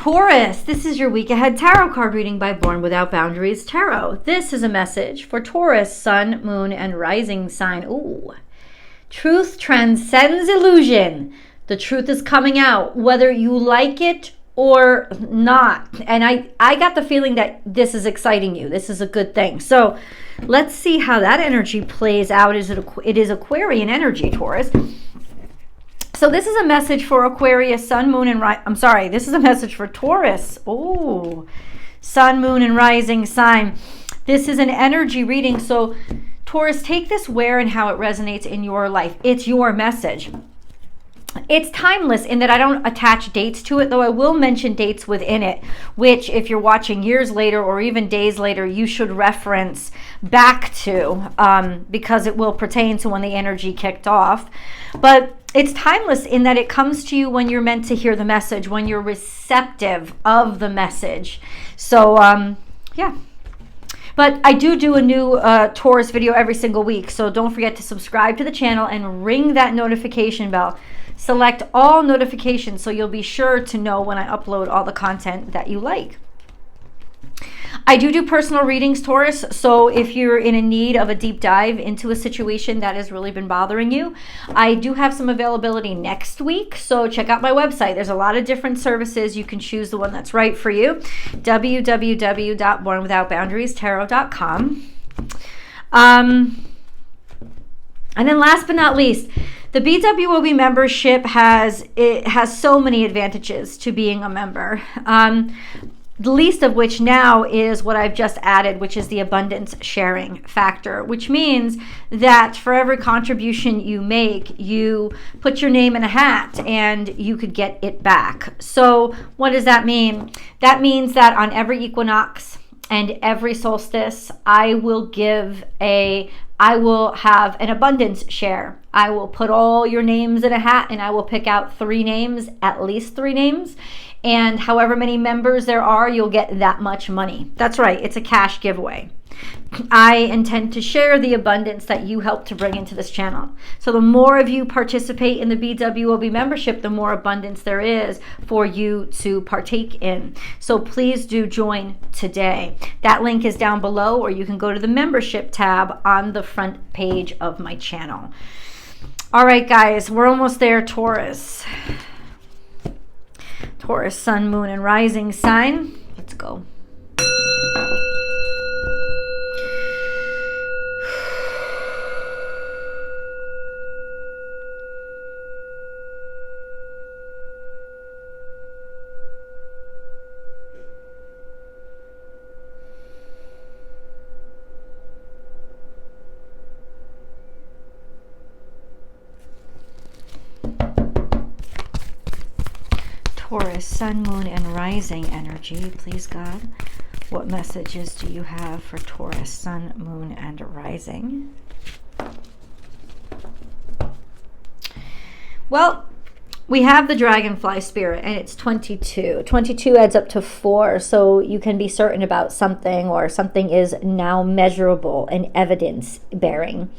Taurus, this is your week ahead tarot card reading by Born Without Boundaries Tarot. This is a message for Taurus, sun, moon, and rising sign. Ooh. Truth transcends illusion. The truth is coming out, whether you like it or not. And I got the feeling that this is exciting you. This is a good thing. So let's see how that energy plays out. It is Aquarian energy, Taurus. So this is a message for Aquarius, sun, moon, and this is a message for Taurus. Oh, sun, moon, and rising sign. This is an energy reading. So Taurus, take this where and how it resonates in your life. It's your message. It's timeless in that I don't attach dates to it, though I will mention dates within it, which if you're watching years later or even days later, you should reference back to because it will pertain to when the energy kicked off. But it's timeless in that it comes to you when you're meant to hear the message, when you're receptive of the message. So, yeah. But I do a new Taurus video every single week, so don't forget to subscribe to the channel and ring that notification bell. Select all notifications so you'll be sure to know when I upload all the content that you like. I do personal readings, Taurus, so if you're in a need of a deep dive into a situation that has really been bothering you, I do have some availability next week, so check out my website. There's a lot of different services. You can choose the one that's right for you. www.bornwithoutboundariestarot.com. And then last but not least, the BWOB membership has so many advantages to being a member. The least of which now is what I've just added, which is the abundance sharing factor, which means that for every contribution you make, you put your name in a hat and you could get it back. So what does that mean? That means that on every equinox and every solstice, I will have an abundance share. I will put all your names in a hat and I will pick out 3 names, at least 3 names. And however many members there are, you'll get that much money. That's right, it's a cash giveaway. I intend to share the abundance that you help to bring into this channel. So the more of you participate in the BWOB membership, the more abundance there is for you to partake in. So please do join today. That link is down below, or you can go to the membership tab on the front page of my channel. All right, guys, we're almost there, Taurus. Taurus, sun, moon, and rising sign. Let's go. Taurus, sun, moon, and rising energy, please God. What messages do you have for Taurus, sun, moon, and rising? Well, we have the dragonfly spirit, and it's 22. 22 adds up to 4, so you can be certain about something, or something is now measurable and evidence-bearing.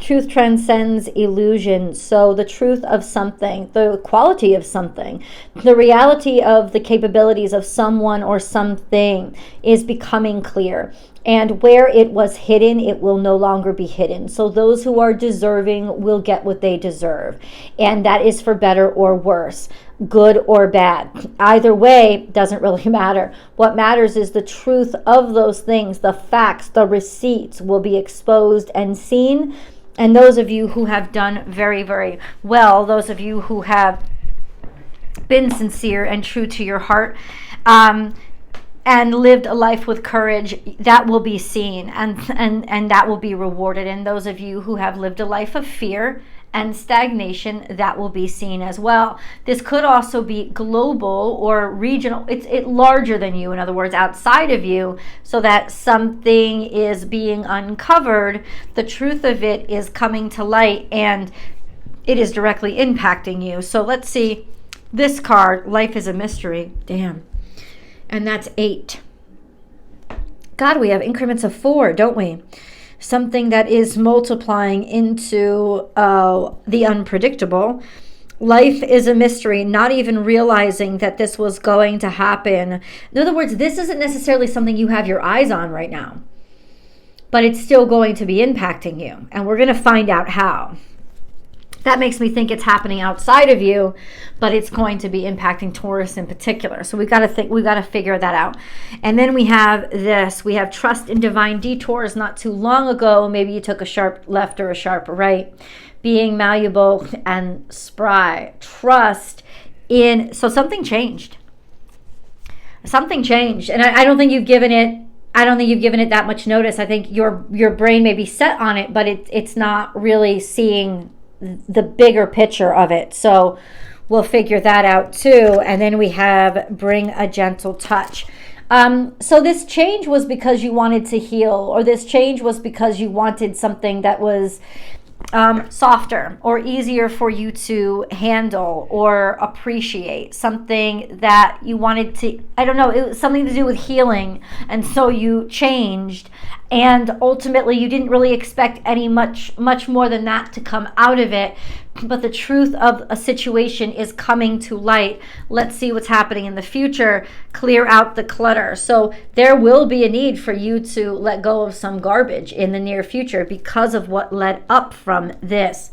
Truth transcends illusion. So the truth of something, the quality of something, the reality of the capabilities of someone or something is becoming clear. And where it was hidden, it will no longer be hidden. So those who are deserving will get what they deserve. And that is for better or worse, good or bad. Either way, doesn't really matter. What matters is the truth of those things, the facts, the receipts will be exposed and seen. And those of you who have done very, very well, those of you who have been sincere and true to your heart, and lived a life with courage, that will be seen and that will be rewarded. And those of you who have lived a life of fear and stagnation, that will be seen as well. This could also be global or regional. It's larger than you, in other words, outside of you, so that something is being uncovered. The truth of it is coming to light and it is directly impacting you. So let's see this card, life is a mystery. Damn. And that's 8. God, we have increments of 4, don't we? Something that is multiplying into the unpredictable. Life is a mystery, not even realizing that this was going to happen. In other words, this isn't necessarily something you have your eyes on right now, but it's still going to be impacting you. And we're going to find out how. That makes me think it's happening outside of you, but it's going to be impacting Taurus in particular. So we've got to figure that out. And then we have this. We have trust in divine detours. Not too long ago, maybe you took a sharp left or a sharp right. Being malleable and spry. Trust in. So something changed. Something changed, and I don't think you've given it. I don't think you've given it that much notice. I think your brain may be set on it, but it's not really seeing the bigger picture of it. So we'll figure that out too. And then we have bring a gentle touch. So this change was because you wanted to heal, or this change was because you wanted something that was softer or easier for you to handle or appreciate, something that you wanted to, I don't know, it was something to do with healing. And so you changed, and ultimately you didn't really expect any much more than that to come out of it. But the truth of a situation is coming to light. Let's see what's happening in the future. Clear out the clutter. So there will be a need for you to let go of some garbage in the near future because of what led up from this.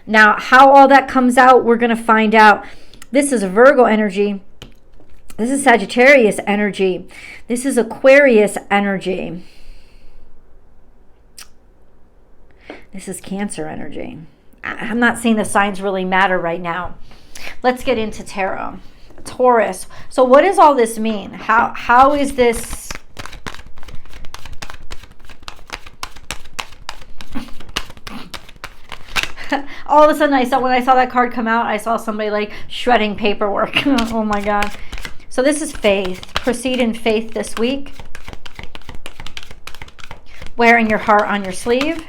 Now, how all that comes out, we're going to find out. This is Virgo energy. This is Sagittarius energy. This is Aquarius energy. This is Cancer energy. I'm not saying the signs really matter right now. Let's get into tarot. Taurus. So what does all this mean? How is this? All of a sudden, when I saw that card come out, I saw somebody like shredding paperwork. Oh my God. So this is faith. Proceed in faith this week. Wearing your heart on your sleeve.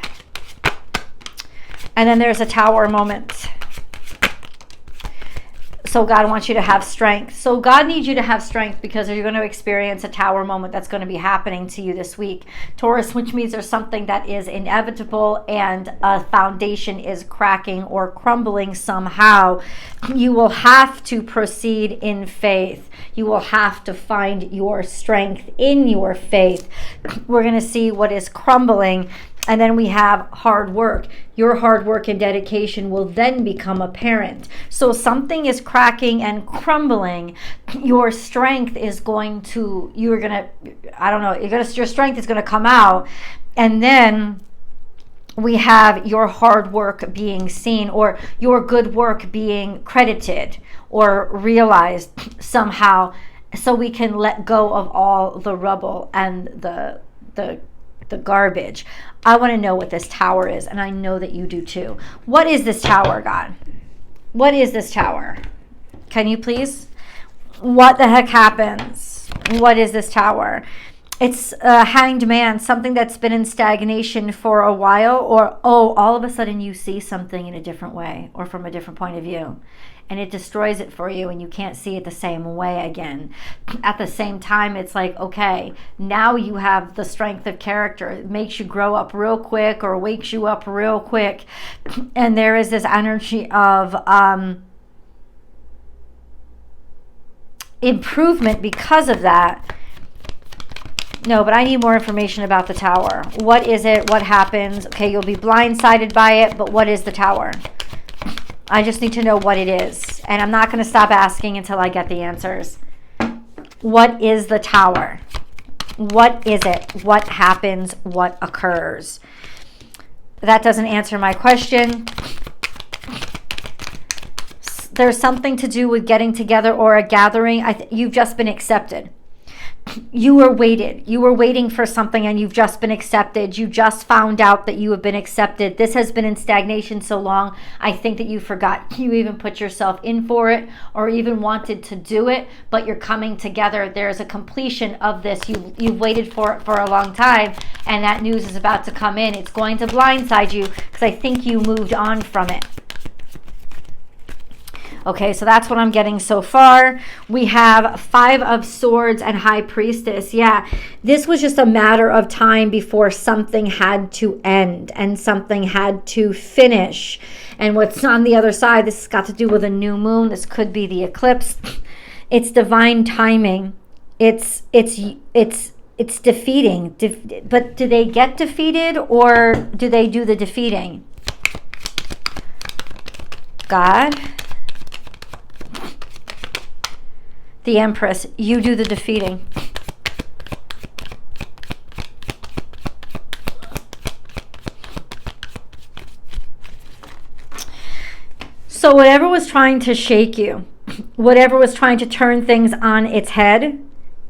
And then there's a tower moment. So God wants you to have strength. So God needs you to have strength because you're going to experience a tower moment that's going to be happening to you this week. Taurus, which means there's something that is inevitable and a foundation is cracking or crumbling somehow. You will have to proceed in faith. You will have to find your strength in your faith. We're going to see what is crumbling. And then we have hard work. Your hard work and dedication will then become apparent. So something is cracking and crumbling. Your strength is going to, your strength is going to come out. And then we have your hard work being seen, or your good work being credited or realized somehow, so we can let go of all the rubble and the garbage. I want to know what this tower is, and I know that you do too. What is this tower, God? What is this tower? Can you please? What the heck happens? What is this tower? It's a hanged man, something that's been in stagnation for a while, or all of a sudden you see something in a different way or from a different point of view, and it destroys it for you and you can't see it the same way again. At the same time, it's like, okay, now you have the strength of character. It makes you grow up real quick or wakes you up real quick. And there is this energy of improvement because of that. No, but I need more information about the tower. What is it? What happens? Okay, you'll be blindsided by it, but what is the tower? I just need to know what it is. And I'm not going to stop asking until I get the answers. What is the tower? What is it? What happens? What occurs? That doesn't answer my question. There's something to do with getting together or a gathering. You've just been accepted. You were waiting for something, and you've just been accepted. You just found out that you have been accepted. This has been in stagnation so long, I think that you forgot you even put yourself in for it or even wanted to do it, but you're coming together. There's a completion of this. You've waited for it for a long time, and that news is about to come in. It's going to blindside you because I think you moved on from it. Okay, so that's what I'm getting so far. We have 5 of Swords and High Priestess. Yeah, this was just a matter of time before something had to end and something had to finish. And what's on the other side, this has got to do with a new moon. This could be the eclipse. It's divine timing. It's defeating. But do they get defeated, or do they do the defeating? God, the Empress, you do the defeating. So whatever was trying to shake you, whatever was trying to turn things on its head,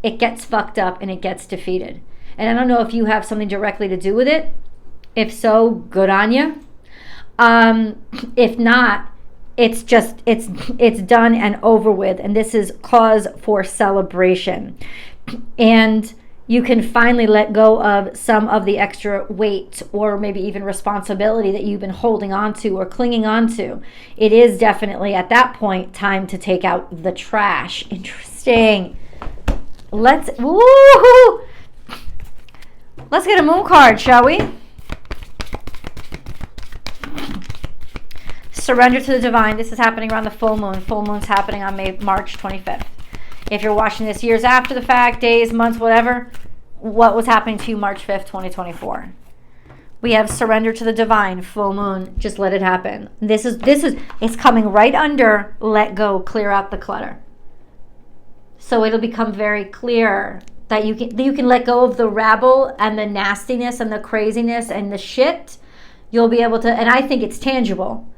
it gets fucked up and it gets defeated. And I don't know if you have something directly to do with it. If so, good on you. If not, it's done and over with. And this is cause for celebration. And you can finally let go of some of the extra weight or maybe even responsibility that you've been holding on to or clinging on to. It is definitely at that point time to take out the trash. Interesting. Let's get a moon card, shall we? Surrender to the divine. This is happening around the full moon. Full moon's happening on March 25th. If you're watching this years after the fact, days, months, whatever, what was happening to you March 5th, 2024? We have surrender to the divine, full moon, just let it happen. It's coming right under let go, clear out the clutter. So it'll become very clear that you can let go of the rabble and the nastiness and the craziness and the shit. You'll be able to, and I think it's tangible.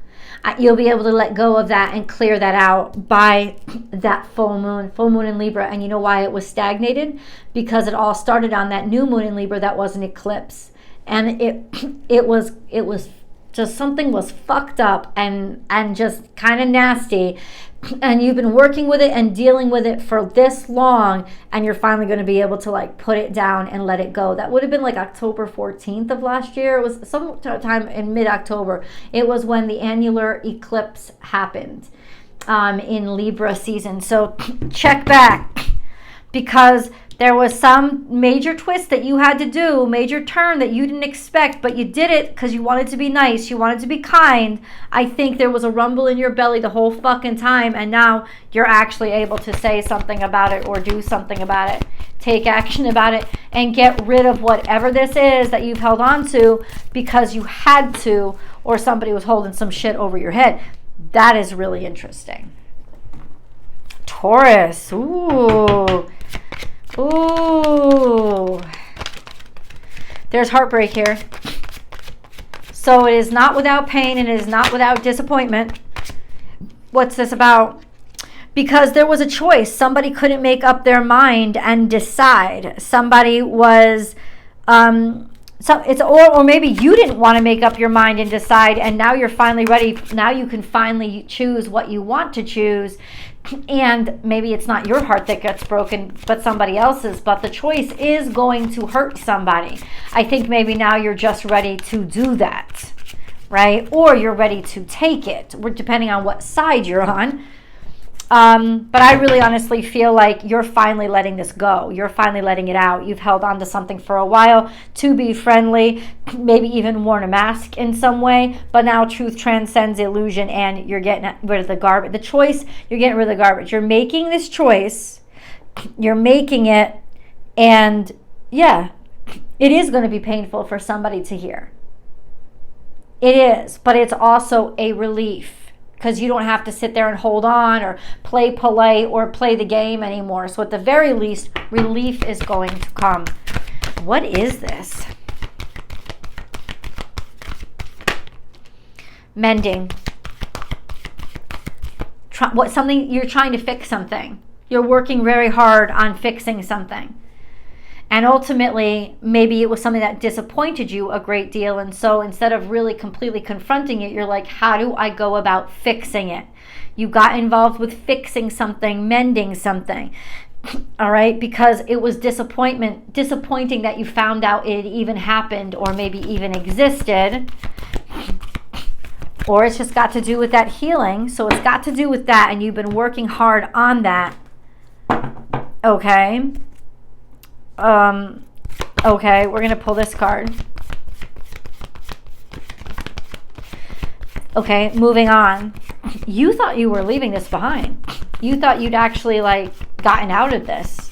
You'll be able to let go of that and clear that out by that full moon in Libra. And you know why it was stagnated? Because it all started on that new moon in Libra that was an eclipse. And it was just something was fucked up and just kind of nasty. And you've been working with it and dealing with it for this long, and you're finally going to be able to like put it down and let it go. That would have been like October 14th of last year. It was sometime in mid-October. It was when the annular eclipse happened in Libra season. So check back, because there was some major twist that you had to do, major turn that you didn't expect, but you did it because you wanted to be nice, you wanted to be kind. I think there was a rumble in your belly the whole fucking time, and now you're actually able to say something about it or do something about it. Take action about it and get rid of whatever this is that you've held on to because you had to, or somebody was holding some shit over your head. That is really interesting. Taurus, ooh. Ooh, there's heartbreak here. So it is not without pain and it is not without disappointment. What's this about? Because there was a choice. Somebody couldn't make up their mind and decide. Somebody was, or maybe you didn't want to make up your mind and decide, and now you're finally ready. Now you can finally choose what you want to choose. And maybe it's not your heart that gets broken, but somebody else's. But the choice is going to hurt somebody. I think maybe now you're just ready to do that, right? Or you're ready to take it, depending on what side you're on. But I really honestly feel like you're finally letting this go. You're finally letting it out. You've held on to something for a while to be friendly, maybe even worn a mask in some way. But now truth transcends illusion and you're getting rid of the garbage. The choice, you're getting rid of the garbage. You're making this choice. You're making it. And yeah, it is going to be painful for somebody to hear. It is. But it's also a relief. Because you don't have to sit there and hold on or play polite or play the game anymore. So at the very least, relief is going to come. What is this? Mending. Something you're trying to fix something. You're working very hard on fixing something. And ultimately, maybe it was something that disappointed you a great deal. And so instead of really completely confronting it, you're like, how do I go about fixing it? You got involved with fixing something, mending something. All right? Because it was disappointing that you found out it even happened or maybe even existed. Or it's just got to do with that healing. So it's got to do with that. And you've been working hard on that. Okay. Okay, we're going to pull this card. Okay, moving on. You thought you were leaving this behind. You thought you'd actually like gotten out of this,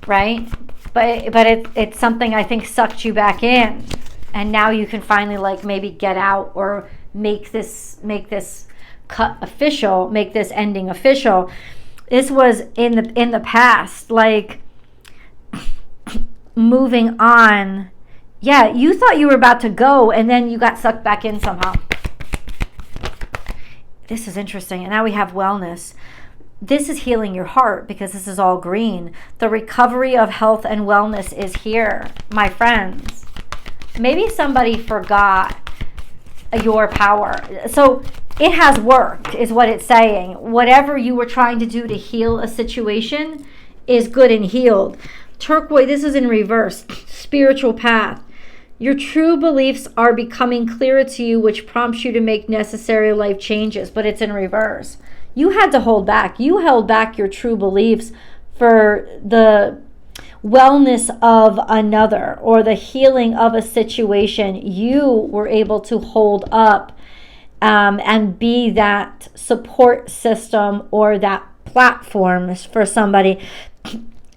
right? But it's something I think sucked you back in, and now you can finally like maybe get out or make this cut official, make this ending official. This was in the past, like moving on. Yeah, you thought you were about to go, and then you got sucked back in somehow. This is interesting. And now we have wellness. This is healing your heart because this is all green. The recovery of health and wellness is here, my friends. Maybe somebody forgot your power. So it has worked, is what it's saying. Whatever you were trying to do to heal a situation is good and healed. Turquoise, this is in reverse. Spiritual path. Your true beliefs are becoming clearer to you, which prompts you to make necessary life changes, but it's in reverse. You had to hold back. You held back your true beliefs for the wellness of another or the healing of a situation. You were able to hold up and be that support system or that platform for somebody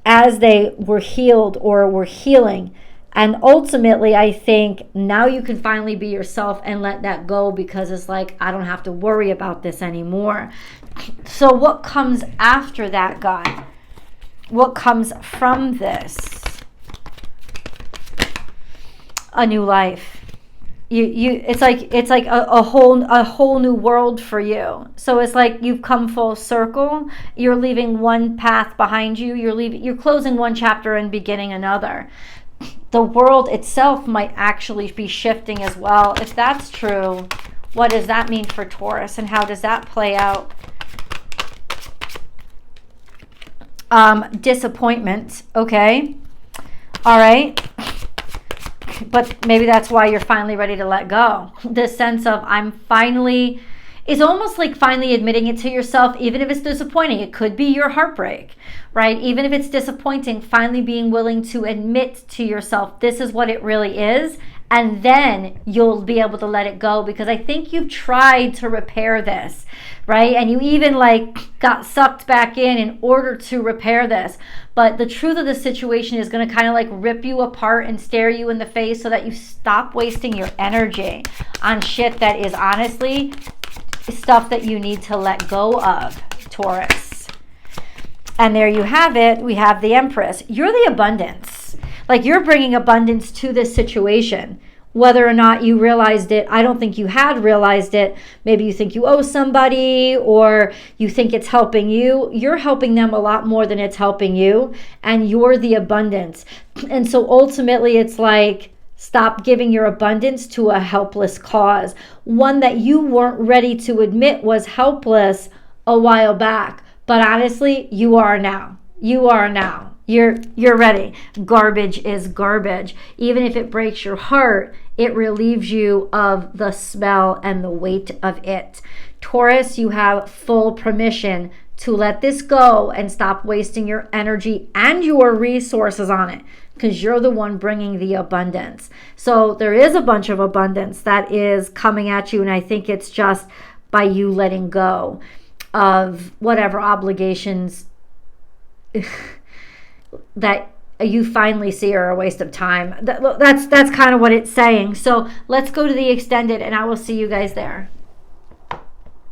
as they were healed or were healing. And ultimately, I think now you can finally be yourself and let that go, because it's like, I don't have to worry about this anymore. So what comes after that, God? What comes from this? A new life. It's like a whole new world for you. So it's like you've come full circle. You're leaving one path behind you. You're closing one chapter and beginning another. The world itself might actually be shifting as well. If that's true, what does that mean for Taurus, and how does that play out? Disappointment. Okay. All right. But maybe that's why you're finally ready to let go. This sense of it's almost like finally admitting it to yourself, even if it's disappointing. It could be your heartbreak, right? Even if it's disappointing, finally being willing to admit to yourself, this is what it really is. And then you'll be able to let it go, because I think you've tried to repair this, right? And you even like got sucked back in order to repair this. But the truth of the situation is going to kind of like rip you apart and stare you in the face, so that you stop wasting your energy on shit that is honestly stuff that you need to let go of, Taurus. And there you have it. We have the Empress. You're the abundance. Like, you're bringing abundance to this situation. Whether or not you realized it, I don't think you had realized it. Maybe you think you owe somebody, or you think it's helping you. You're helping them a lot more than it's helping you. And you're the abundance. And so ultimately it's like, stop giving your abundance to a helpless cause. One that you weren't ready to admit was helpless a while back. But honestly, you are now. You are now. You're ready. Garbage is garbage. Even if it breaks your heart, it relieves you of the smell and the weight of it. Taurus, you have full permission to let this go and stop wasting your energy and your resources on it, because you're the one bringing the abundance. So there is a bunch of abundance that is coming at you, and I think it's just by you letting go of whatever obligations that you finally see are a waste of time. That's kind of what it's saying. So let's go to the extended, and I will see you guys there.